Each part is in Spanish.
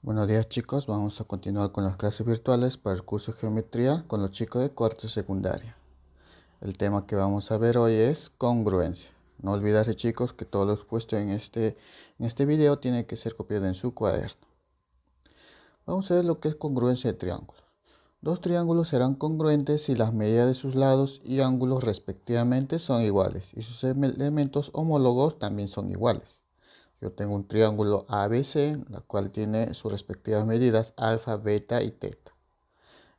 Buenos días chicos, vamos a continuar con las clases virtuales para el curso de geometría con los chicos de cuarto y secundaria. El tema que vamos a ver hoy es congruencia. No olvidarse chicos que todo lo expuesto en este video tiene que ser copiado en su cuaderno. Vamos a ver lo que es congruencia de triángulos. Dos triángulos serán congruentes si las medidas de sus lados y ángulos respectivamente son iguales y sus elementos homólogos también son iguales. Yo tengo un triángulo ABC, la cual tiene sus respectivas medidas alfa, beta y teta.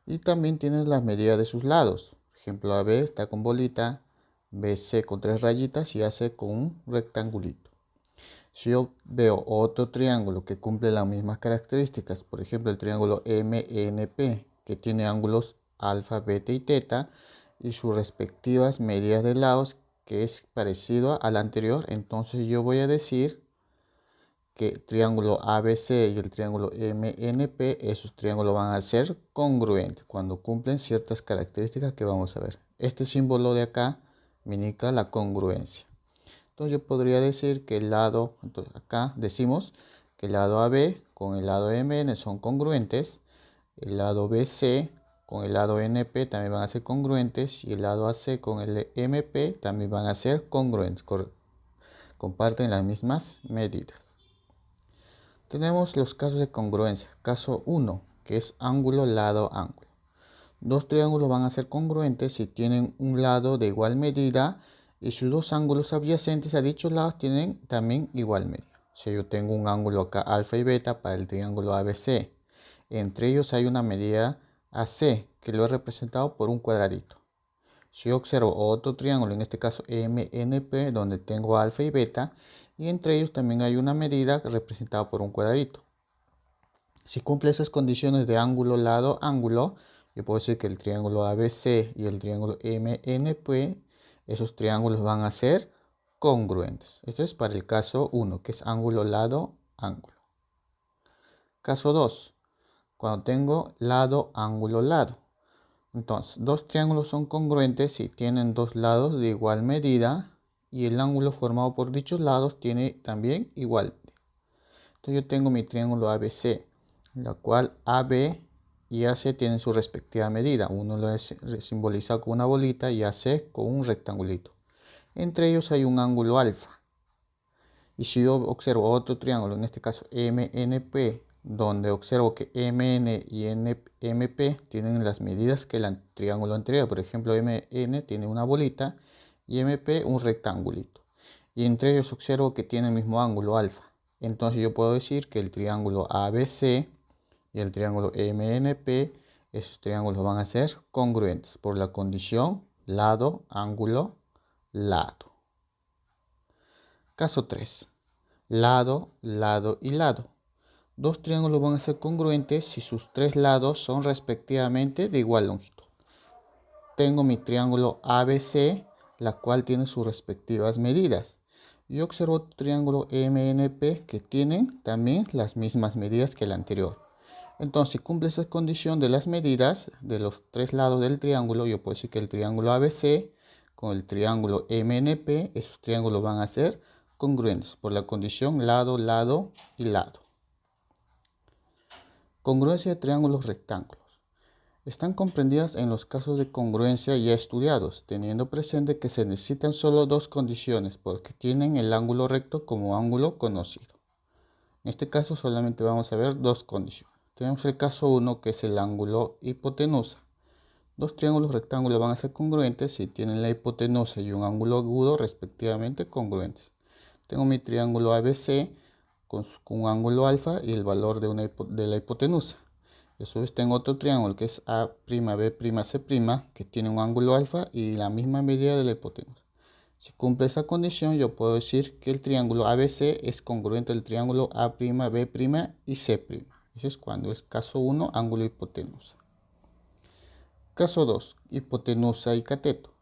Y también tiene las medidas de sus lados. Por ejemplo, AB está con bolita, BC con tres rayitas y AC con un rectangulito. Si yo veo otro triángulo que cumple las mismas características, por ejemplo el triángulo MNP, que tiene ángulos alfa, beta y teta y sus respectivas medidas de lados, que es parecido al anterior, entonces yo voy a decir que el triángulo ABC y el triángulo MNP, esos triángulos van a ser congruentes cuando cumplen ciertas características que vamos a ver. Este símbolo de acá me indica la congruencia. Entonces yo podría decir que el lado, entonces acá decimos que el lado AB con el lado MN son congruentes, el lado BC con el lado NP también van a ser congruentes y el lado AC con el MP también van a ser congruentes, comparten las mismas medidas. Tenemos los casos de congruencia. Caso 1, que es ángulo, lado, ángulo. Dos triángulos van a ser congruentes si tienen un lado de igual medida y sus dos ángulos adyacentes a dichos lados tienen también igual medida. Si yo tengo un ángulo acá alfa y beta para el triángulo ABC, entre ellos hay una medida AC que lo he representado por un cuadradito. Si yo observo otro triángulo, en este caso MNP, donde tengo alfa y beta, y entre ellos también hay una medida representada por un cuadradito. Si cumple esas condiciones de ángulo, lado, ángulo, yo puedo decir que el triángulo ABC y el triángulo MNP, esos triángulos van a ser congruentes. Esto es para el caso 1, que es ángulo, lado, ángulo. Caso 2, cuando tengo lado, ángulo, lado. Entonces, dos triángulos son congruentes si tienen dos lados de igual medida y el ángulo formado por dichos lados tiene también igual. Entonces yo tengo mi triángulo ABC, la cual AB y AC tienen su respectiva medida. Uno lo simboliza con una bolita y AC con un rectangulito. Entre ellos hay un ángulo alfa. Y si yo observo otro triángulo, en este caso MNP, donde observo que MN y MP tienen las medidas que el triángulo anterior. Por ejemplo, MN tiene una bolita y MP un rectangulito. Y entre ellos observo que tienen el mismo ángulo alfa. Entonces yo puedo decir que el triángulo ABC y el triángulo MNP, esos triángulos van a ser congruentes por la condición lado, ángulo, lado. Caso 3. Lado, lado y lado. Dos triángulos van a ser congruentes si sus tres lados son respectivamente de igual longitud. Tengo mi triángulo ABC, la cual tiene sus respectivas medidas. Y observo otro triángulo MNP que tienen también las mismas medidas que el anterior. Entonces, si cumple esa condición de las medidas de los tres lados del triángulo, yo puedo decir que el triángulo ABC con el triángulo MNP, esos triángulos van a ser congruentes por la condición lado, lado y lado. Congruencia de triángulos rectángulos. Están comprendidas en los casos de congruencia ya estudiados, teniendo presente que se necesitan solo dos condiciones porque tienen el ángulo recto como ángulo conocido. En este caso solamente vamos a ver dos condiciones. Tenemos el caso 1, que es el ángulo hipotenusa. Dos triángulos rectángulos van a ser congruentes si tienen la hipotenusa y un ángulo agudo respectivamente congruentes. Tengo mi triángulo ABC con un ángulo alfa y el valor de la hipotenusa. Y a su vez tengo otro triángulo que es A'B', C', que tiene un ángulo alfa y la misma medida de la hipotenusa. Si cumple esa condición, yo puedo decir que el triángulo ABC es congruente al triángulo A', B' y C'. Eso es cuando es caso 1, ángulo hipotenusa. Caso 2, hipotenusa y cateto.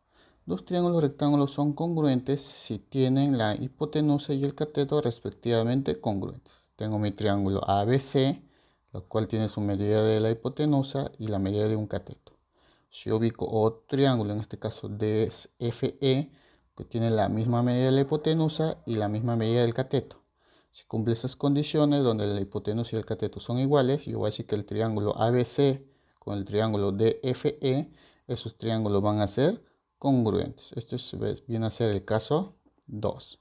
Dos triángulos rectángulos son congruentes si tienen la hipotenusa y el cateto respectivamente congruentes. Tengo mi triángulo ABC, lo cual tiene su medida de la hipotenusa y la medida de un cateto. Si yo ubico otro triángulo, en este caso DFE, que tiene la misma medida de la hipotenusa y la misma medida del cateto. Si cumple esas condiciones donde la hipotenusa y el cateto son iguales, yo voy a decir que el triángulo ABC con el triángulo DFE, esos triángulos van a ser congruentes. Viene a ser el caso 2.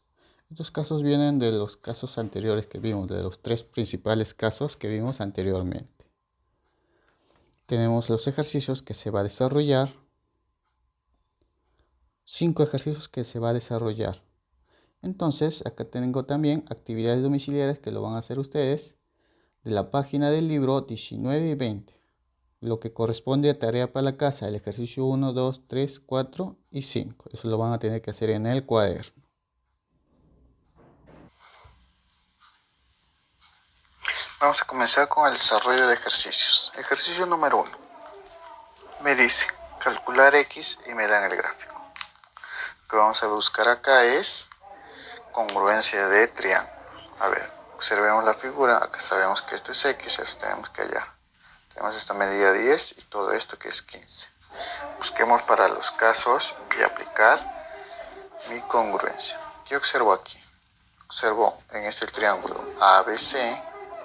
Estos casos vienen de los casos anteriores que vimos, de los 3 principales casos que vimos anteriormente. Tenemos los ejercicios que se va a desarrollar. 5 ejercicios que se va a desarrollar. Entonces, acá tengo también actividades domiciliares que lo van a hacer ustedes de la página del libro 19 y 20. Lo que corresponde a tarea para la casa, el ejercicio 1, 2, 3, 4 y 5. Eso lo van a tener que hacer en el cuaderno. Vamos a comenzar con el desarrollo de ejercicios. Ejercicio número 1. Me dice calcular X y me dan el gráfico. Lo que vamos a buscar acá es congruencia de triángulos. A ver, observemos la figura. Acá sabemos que esto es X, esto tenemos que hallar. Tenemos esta medida 10 y todo esto que es 15. Busquemos para los casos y aplicar mi congruencia. ¿Qué observo aquí? Observo en este triángulo ABC,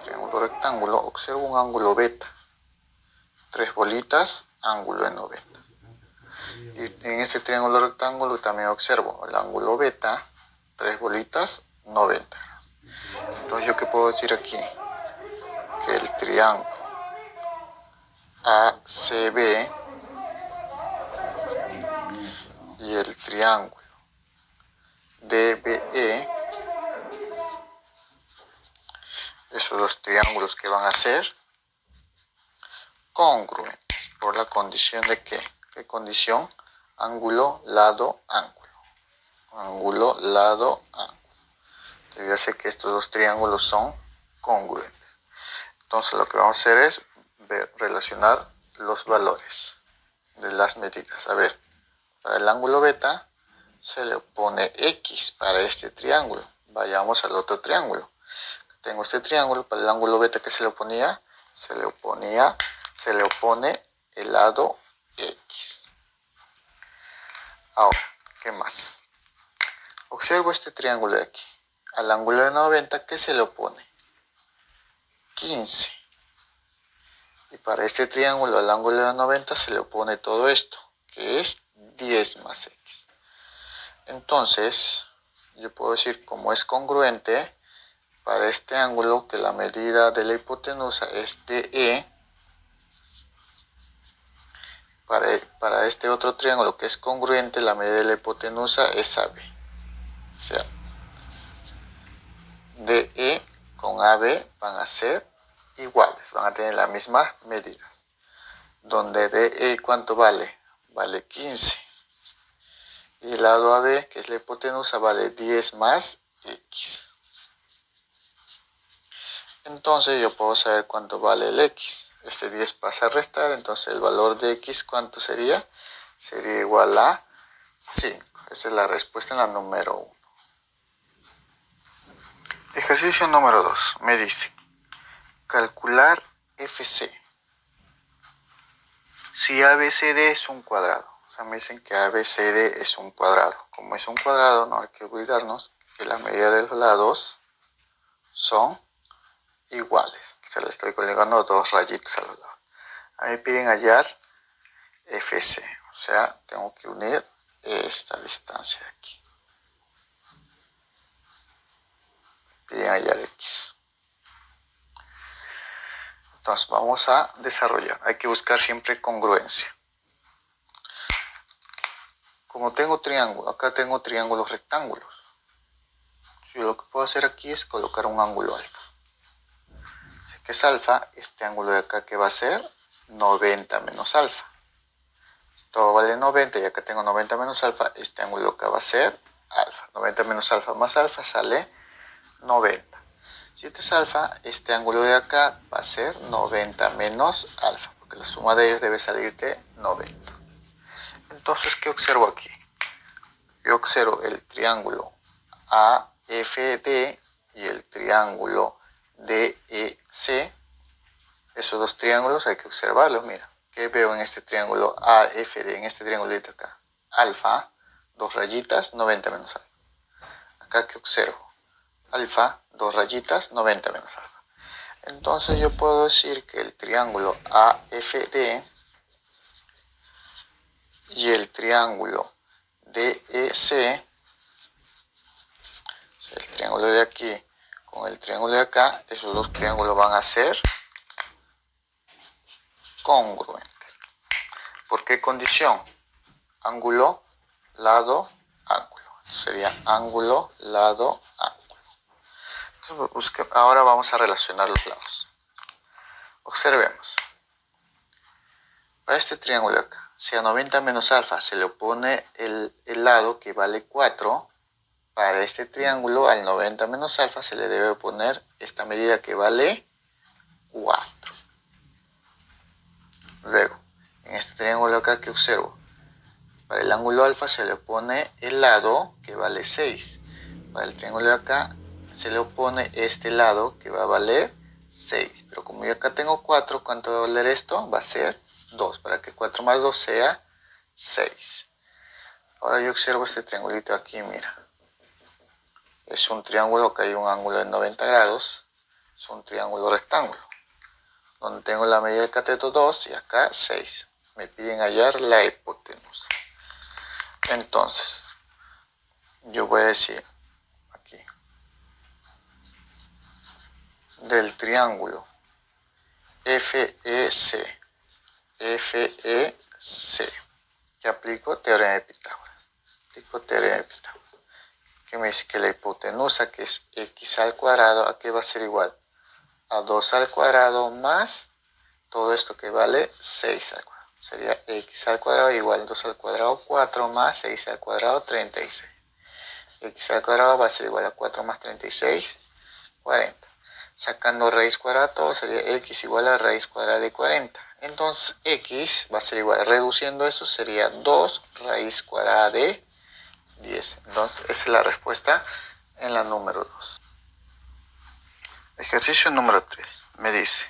triángulo rectángulo, observo un ángulo beta. 3 bolitas, ángulo de 90. Y en este triángulo rectángulo también observo el ángulo beta, 3 bolitas, 90. Entonces, ¿yo qué puedo decir aquí? Que el triángulo ACB y el triángulo DBE, esos dos triángulos que van a ser congruentes, por la condición de que, ¿qué condición? Ángulo, lado, ángulo. Ángulo, lado, ángulo. Debería ser que estos dos triángulos son congruentes. Entonces lo que vamos a hacer es relacionar los valores de las medidas. A ver, para el ángulo beta se le opone X para este triángulo. Vayamos al otro triángulo. Tengo este triángulo, para el ángulo beta que se le opone el lado X. Ahora, ¿qué más? Observo este triángulo de aquí. Al ángulo de 90, ¿qué se le opone? 15. Y para este triángulo, al ángulo de 90, se le opone todo esto, que es 10 más X. Entonces, yo puedo decir, como es congruente, para este ángulo, que la medida de la hipotenusa es DE, para este otro triángulo que es congruente, la medida de la hipotenusa es AB. O sea, DE con AB van a ser iguales, van a tener las mismas medidas. Donde DE, ¿cuánto vale? Vale 15. Y el lado AB, que es la hipotenusa, vale 10 más X. Entonces yo puedo saber cuánto vale el X. Este 10 pasa a restar, entonces el valor de X, ¿cuánto sería? Sería igual a 5. Esa es la respuesta en la número 1. Ejercicio número 2. Me dice, calcular FC. Si ABCD es un cuadrado. O sea, me dicen que ABCD es un cuadrado. Como es un cuadrado, no hay que olvidarnos que la medida de los lados son iguales. Se le estoy colocando 2 rayitas a los lados. A mí me piden hallar FC. O sea, tengo que unir esta distancia de aquí. Piden hallar X. Entonces vamos a desarrollar. Hay que buscar siempre congruencia. Como tengo triángulo, acá tengo triángulos rectángulos. Yo lo que puedo hacer aquí es colocar un ángulo alfa. Sé que es alfa, este ángulo de acá que va a ser 90 menos alfa. Todo vale 90 y acá tengo 90 menos alfa, este ángulo acá va a ser alfa. 90 menos alfa más alfa sale 90. Si este es alfa, este ángulo de acá va a ser 90 menos alfa, porque la suma de ellos debe salir de 90. Entonces, ¿qué observo aquí? Yo observo el triángulo AFD y el triángulo DEC. Esos dos triángulos hay que observarlos, mira. ¿Qué veo en este triángulo AFD, en este triangulito acá? Alfa, 2 rayitas, 90 menos alfa. Acá, ¿qué observo? alfa, 2 rayitas, 90 menos alfa. Entonces yo puedo decir que el triángulo AFD y el triángulo DEC, o sea, el triángulo de aquí con el triángulo de acá, esos dos triángulos van a ser congruentes. ¿Por qué condición? Ángulo, lado, ángulo. Entonces sería ángulo, lado, ángulo. Entonces, ahora vamos a relacionar los lados. Observemos. Para este triángulo de acá, si a 90 menos alfa se le opone el lado que vale 4, para este triángulo al 90 menos alfa se le debe oponer esta medida que vale 4. Luego, en este triángulo de acá que observo, para el ángulo alfa se le opone el lado que vale 6. Para el triángulo de acá se le opone este lado que va a valer 6. Pero como yo acá tengo 4, ¿cuánto va a valer esto? Va a ser 2, para que 4 más 2 sea 6. Ahora yo observo este triangulito aquí, mira. Es un triángulo que hay un ángulo de 90 grados. Es un triángulo rectángulo, donde tengo la medida del cateto 2 y acá 6. Me piden hallar la hipotenusa. Entonces, yo voy a decir aquí, del triángulo FEC, que aplico teorema de Pitágoras. Que me dice que la hipotenusa, que es x al cuadrado, ¿a qué va a ser igual? A 2 al cuadrado más todo esto que vale 6 al cuadrado. Sería x al cuadrado igual 2 al cuadrado 4 más 6 al cuadrado 36. X al cuadrado va a ser igual a 4 más 36, 40. Sacando raíz cuadrada todo sería x igual a raíz cuadrada de 40. Entonces x va a ser igual, reduciendo eso sería 2 raíz cuadrada de 10. Entonces esa es la respuesta en la número 2. Ejercicio número 3. Me dice,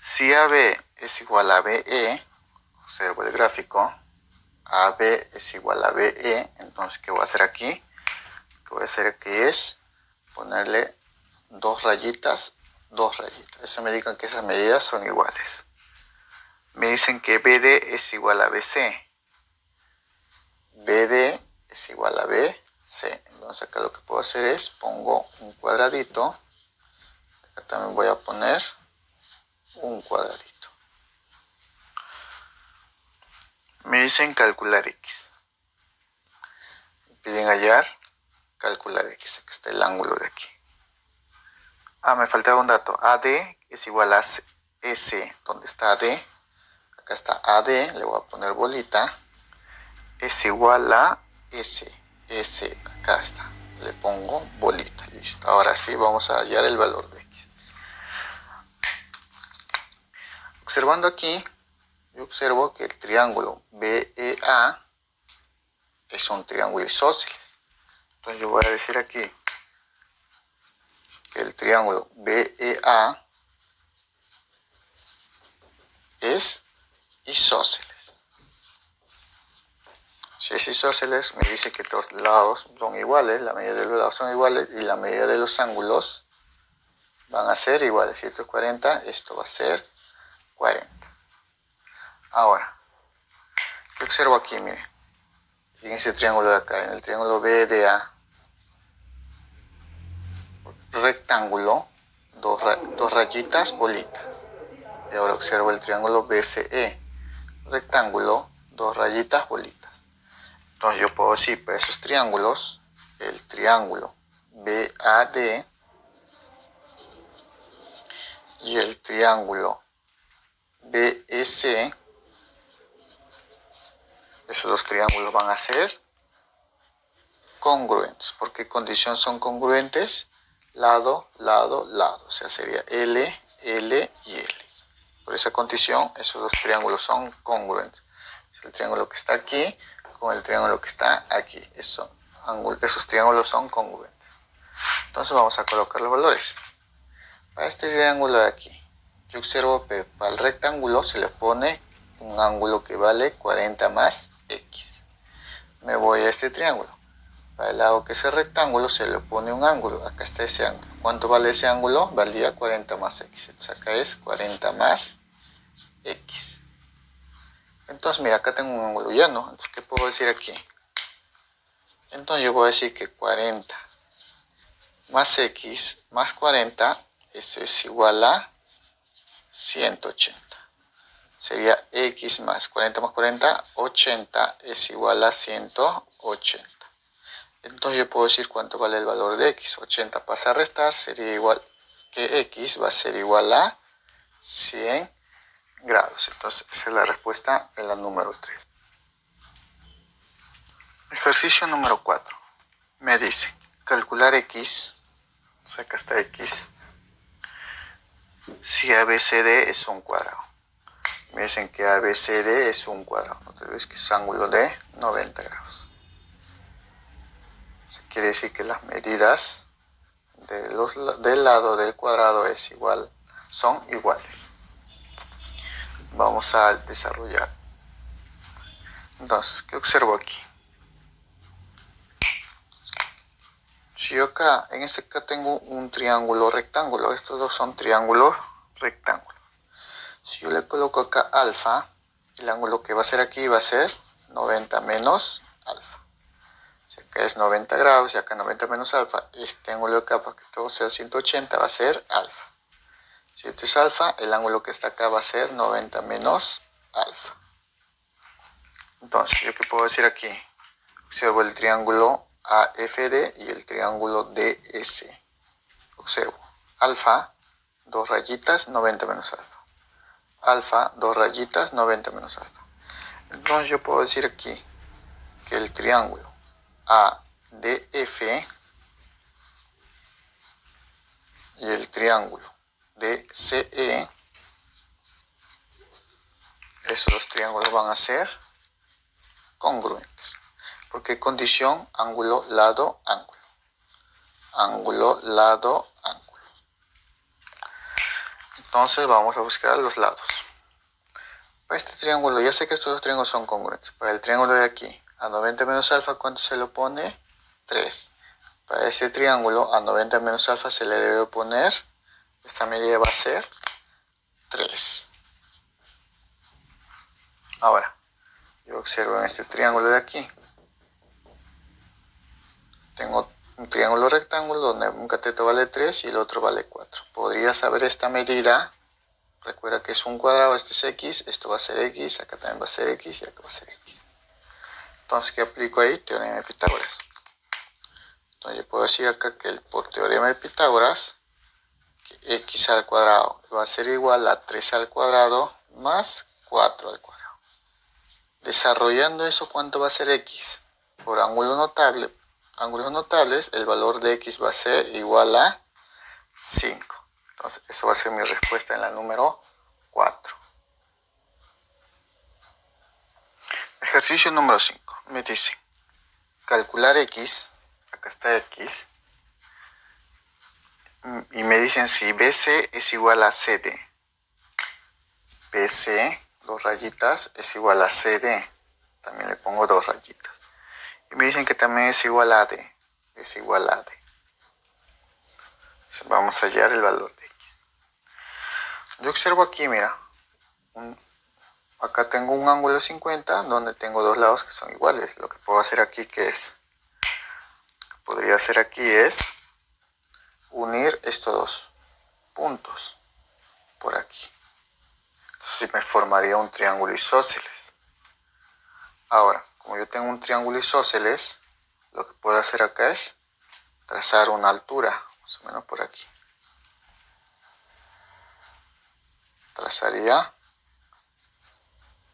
si AB es igual a BE, observo el gráfico, AB es igual a BE, entonces ¿qué voy a hacer aquí? Lo que voy a hacer aquí es ponerle 2 rayitas, 2 rayitas. Eso me indica que esas medidas son iguales. Me dicen que BD es igual a BC. BD es igual a BC. Entonces acá lo que puedo hacer es, pongo un cuadradito. Acá también voy a poner un cuadradito. Me dicen calcular X. Me piden hallar, calcular X. Aquí está el ángulo de aquí. Me faltaba un dato. AD es igual a S. ¿Dónde está AD? Acá está AD. Le voy a poner bolita. Es igual a S. Acá está. Le pongo bolita. Listo. Ahora sí vamos a hallar el valor de X. Observando aquí, yo observo que el triángulo BEA es un triángulo isósceles. Entonces yo voy a decir aquí que el triángulo BEA es isósceles. Si es isósceles, me dice que los lados son iguales, la medida de los lados son iguales y la medida de los ángulos van a ser iguales. Si esto es 40, esto va a ser 40. Ahora, ¿qué observo aquí? Miren, en ese triángulo de acá, en el triángulo BDA, rectángulo, dos rayitas, bolita. Y ahora observo el triángulo BCE, rectángulo, 2 rayitas, bolita. Entonces yo puedo decir para esos triángulos, el triángulo BAD y el triángulo BEC, esos dos triángulos van a ser congruentes. ¿Por qué condición son congruentes? Lado, lado, lado. O sea, sería L, L y L. Por esa condición, esos dos triángulos son congruentes. Es el triángulo que está aquí con el triángulo que está aquí. Esos triángulos son congruentes. Entonces vamos a colocar los valores. Para este triángulo de aquí, yo observo que para el rectángulo se le pone un ángulo que vale 40 más X. Me voy a este triángulo. Para el lado que es el rectángulo se le pone un ángulo. Acá está ese ángulo. ¿Cuánto vale ese ángulo? Valía 40 más x. Entonces acá es 40 más x. Entonces mira, acá tengo un ángulo llano. Entonces, ¿qué puedo decir aquí? Entonces yo voy a decir que 40 más x más 40, esto es igual a 180. Sería x más 40 más 40, 80 es igual a 180. Entonces yo puedo decir cuánto vale el valor de x. 80 pasa a restar, sería igual que x va a ser igual a 100 grados. Entonces esa es la respuesta en la número 3. Ejercicio número 4. Me dice calcular x, o sea, acá está x, si ABCD es un cuadrado. Me dicen que ABCD es un cuadrado, no te olvides que es ángulo de 90 grados. Eso quiere decir que las medidas del lado del cuadrado son iguales. Vamos a desarrollar. Entonces, ¿qué observo aquí? Si yo acá, en este acá tengo un triángulo rectángulo, estos dos son triángulos rectángulos. Si yo le coloco acá alfa, el ángulo que va a ser aquí va a ser 90 menos alfa. Si acá es 90 grados y acá 90 menos alfa, este ángulo de acá para que todo sea 180 va a ser alfa. Si esto es alfa, el ángulo que está acá va a ser 90 menos alfa. Entonces, ¿yo qué puedo decir aquí? Observo el triángulo AFD y el triángulo DS. Observo alfa, dos rayitas, 90 menos alfa. Alfa, dos rayitas, 90 menos alfa. Entonces yo puedo decir aquí que el triángulo ADF y el triángulo DCE, esos dos triángulos van a ser congruentes. Porque condición ángulo, lado, ángulo. Ángulo, lado, ángulo. Entonces vamos a buscar los lados. Para este triángulo, ya sé que estos dos triángulos son congruentes. Para el triángulo de aquí, a 90 menos alfa, ¿cuánto se le pone? 3. Para este triángulo, a 90 menos alfa se le debe poner, esta medida va a ser 3. Ahora, yo observo en este triángulo de aquí. Tengo un triángulo rectángulo donde un cateto vale 3 y el otro vale 4. Podría saber esta medida. Recuerda que es un cuadrado, este es x, esto va a ser x, acá también va a ser x y acá va a ser x. Entonces, ¿qué aplico ahí? Teorema de Pitágoras. Entonces, yo puedo decir acá que por teorema de Pitágoras, que x al cuadrado va a ser igual a 3 al cuadrado más 4 al cuadrado. Desarrollando eso, ¿cuánto va a ser x? Por ángulos notables, el valor de x va a ser igual a 5. Entonces, eso va a ser mi respuesta en la número 4. Ejercicio número 5. Me dice, calcular x, acá está x, y me dicen si BC es igual a CD. BC, dos rayitas, es igual a CD. También le pongo dos rayitas. Y me dicen que también es igual a D. Es igual a D. Entonces, vamos a hallar el valor de x. Yo observo aquí, mira, acá tengo un ángulo de 50 donde tengo dos lados que son iguales. Lo que puedo hacer aquí, podría hacer aquí es unir estos dos puntos por aquí. Entonces me formaría un triángulo isósceles. Ahora, como yo tengo un triángulo isósceles, lo que puedo hacer acá es trazar una altura, más o menos por aquí. Trazaría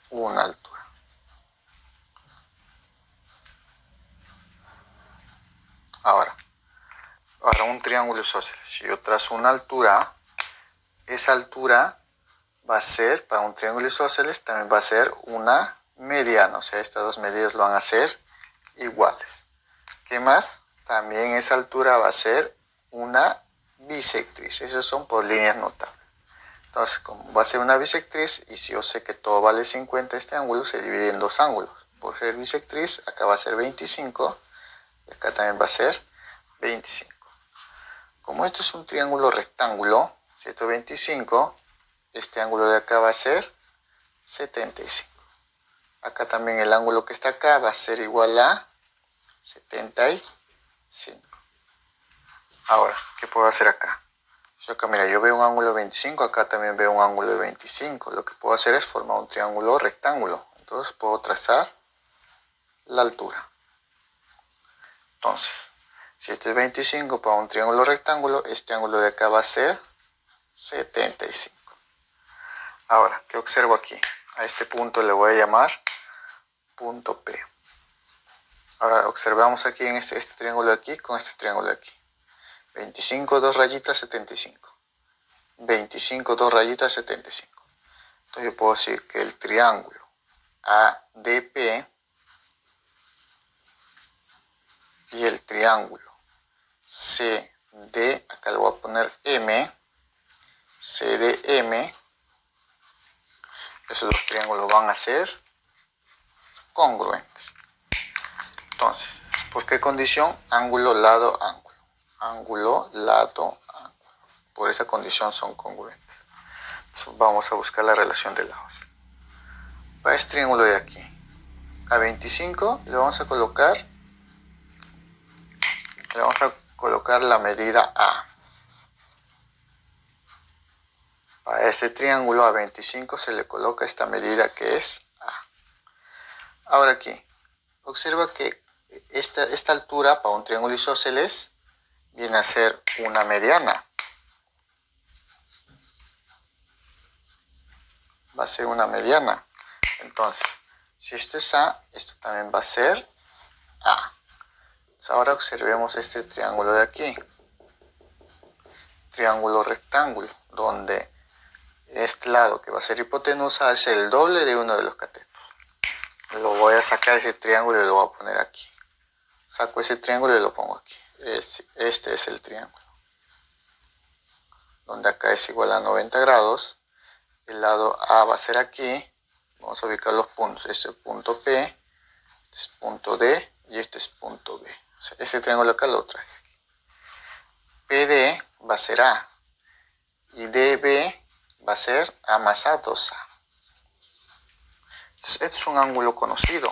una altura. Ahora, para un triángulo isósceles, si yo trazo una altura, esa altura va a ser, para un triángulo isósceles, también va a ser una mediana. O sea, estas dos medidas van a ser iguales. ¿Qué más? También esa altura va a ser una bisectriz. Esos son por líneas notables. Entonces, como va a ser una bisectriz, y si yo sé que todo vale 50, este ángulo se divide en dos ángulos. Por ser bisectriz, acá va a ser 25 y acá también va a ser 25. Como esto es un triángulo rectángulo, 125, este ángulo de acá va a ser 75. Acá también el ángulo que está acá va a ser igual a 75. Ahora, ¿qué puedo hacer acá? Si acá, mira, yo veo un ángulo de 25, acá también veo un ángulo de 25. Lo que puedo hacer es formar un triángulo rectángulo. Entonces puedo trazar la altura. Entonces, si este es 25 para un triángulo rectángulo, este ángulo de acá va a ser 75. Ahora, ¿qué observo aquí? A este punto le voy a llamar punto P. Ahora observamos aquí en este triángulo de aquí con este triángulo de aquí. 25, 2 rayitas, 75. 25, 2 rayitas, 75. Entonces yo puedo decir que el triángulo ADP y el triángulo CD, acá le voy a poner M, CDM, esos dos triángulos van a ser congruentes. Entonces, ¿por qué condición? Ángulo, lado, ángulo. Ángulo, lado, ángulo. Por esa condición son congruentes. Entonces, vamos a buscar la relación de lados. Para este triángulo de aquí, a 25 le vamos a colocar la medida A. Para este triángulo a 25 se le coloca esta medida que es A. Ahora aquí, observa que esta altura para un triángulo isósceles viene a ser una mediana. Va a ser una mediana. Entonces, si esto es A, esto también va a ser A. Entonces, ahora observemos este triángulo de aquí. Triángulo rectángulo, donde este lado que va a ser hipotenusa es el doble de uno de los catetos. Lo voy a sacar ese triángulo y lo voy a poner aquí. Saco ese triángulo y lo pongo aquí. Este es el triángulo. Donde acá es igual a 90 grados. El lado A va a ser aquí. Vamos a ubicar los puntos. Este es punto P, este es punto D y este es punto B. O sea, este triángulo acá lo traje aquí. PD va a ser A y DB va a ser A más A, 2A. Entonces, este es un ángulo conocido.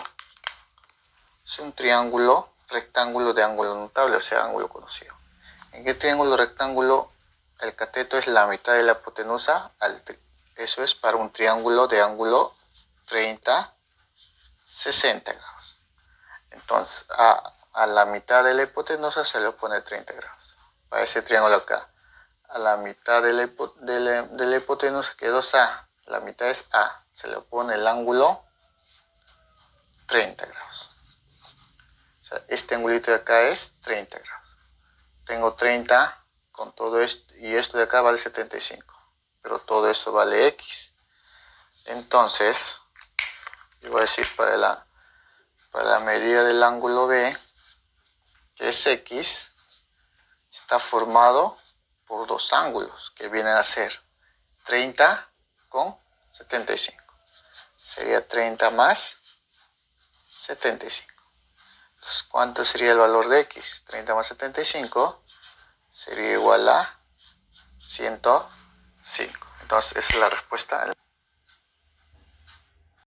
Es un triángulo rectángulo de ángulo notable, o sea, ángulo conocido. ¿En qué triángulo rectángulo el cateto es la mitad de la hipotenusa? Eso es para un triángulo de ángulo 30, 60 grados. Entonces, a la mitad de la hipotenusa se le pone 30 grados. Para ese triángulo acá, a la mitad de la hipotenusa, que es 2A, la mitad es A, se le pone el ángulo 30 grados. O sea, este angulito de acá es 30 grados. Tengo 30 con todo esto, y esto de acá vale 75. Pero todo esto vale X. Entonces, yo voy a decir para la medida del ángulo B, que es X, está formado por dos ángulos, que vienen a ser 30 con 75. Sería 30 más 75. Entonces, ¿cuánto sería el valor de X? 30 más 75 sería igual a 105. Entonces, esa es la respuesta.